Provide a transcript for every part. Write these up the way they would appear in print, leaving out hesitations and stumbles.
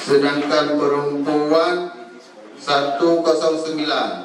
sedangkan perempuan 109.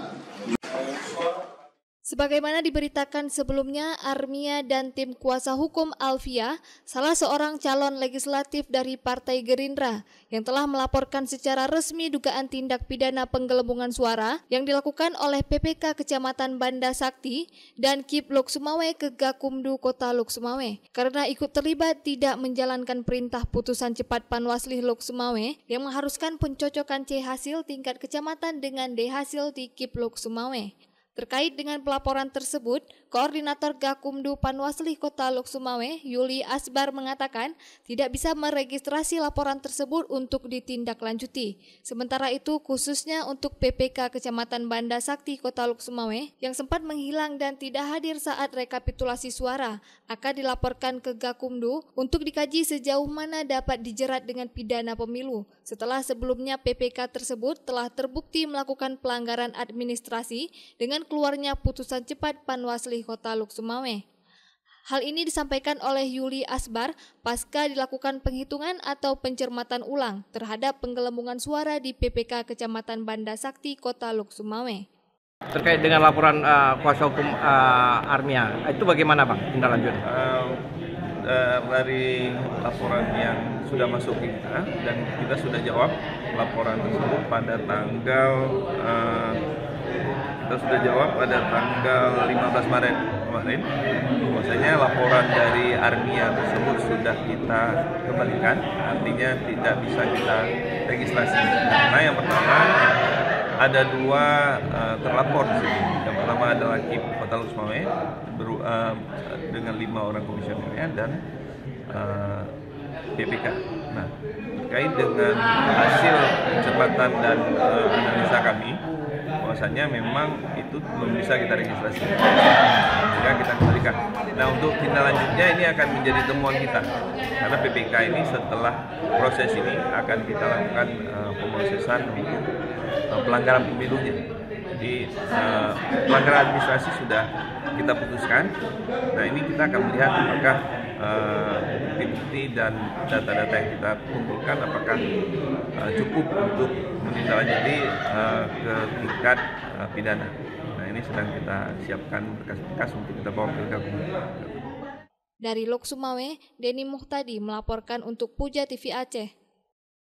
Sebagaimana diberitakan sebelumnya, Armia dan tim kuasa hukum Alfia, salah seorang calon legislatif dari Partai Gerindra, yang telah melaporkan secara resmi dugaan tindak pidana penggelembungan suara yang dilakukan oleh PPK Kecamatan Banda Sakti dan KIP Lok Sumawe ke Gakumdu Kota Lok Sumawe karena ikut terlibat tidak menjalankan perintah putusan cepat Panwasli Lok Sumawe yang mengharuskan pencocokan C hasil tingkat kecamatan dengan D hasil di KIP Lok Sumawe. Terkait dengan pelaporan tersebut, Koordinator Gakumdu Panwasli Kota Lok Sumawe, Yuli Asbar mengatakan tidak bisa meregistrasi laporan tersebut untuk ditindaklanjuti. Sementara itu, khususnya untuk PPK Kecamatan Banda Sakti Kota Lok Sumawe yang sempat menghilang dan tidak hadir saat rekapitulasi suara, akan dilaporkan ke Gakumdu untuk dikaji sejauh mana dapat dijerat dengan pidana pemilu. Setelah sebelumnya PPK tersebut telah terbukti melakukan pelanggaran administrasi dengan keluarnya putusan cepat Panwasli Kota Lok Sumawe. Hal ini disampaikan oleh Yuli Asbar pasca dilakukan penghitungan atau pencermatan ulang terhadap penggelembungan suara di PPK Kecamatan Banda Sakti Kota Lok Sumawe. Terkait dengan laporan kuasa hukum Armia, itu bagaimana Bang tindak lanjut? Dari laporan yang sudah masuk kita dan kita sudah jawab laporan tersebut pada tanggal 15 Maret kemarin. Bahwasanya laporan dari Armia tersebut sudah kita kembalikan, artinya tidak bisa kita registrasi. Karena yang pertama ada dua terlapor di sini. Yang pertama adalah KIP Kota Lok Sumawe dengan 5 orang komisionernya dan PPK. Nah, terkait dengan hasil pencermatan dan analisa kami, bahwasanya memang itu belum bisa kita registrasi, sehingga kita kembalikan. Nah, untuk tindak lanjutnya ini akan menjadi temuan kita, karena PPK ini setelah proses ini akan kita lakukan pemrosesan untuk pelanggaran pemilunya. Jadi pelanggaran administrasi sudah kita putuskan. Nah, ini kita akan melihat apakah bukti-bukti dan data-data yang kita kumpulkan apakah cukup untuk menindaklanjuti ke tingkat pidana. Nah, ini sedang kita siapkan berkas-berkas untuk kita bawa ke Gakumdu. Dari Lok Sumawe, Denny Muhtadi melaporkan untuk Puja TV Aceh.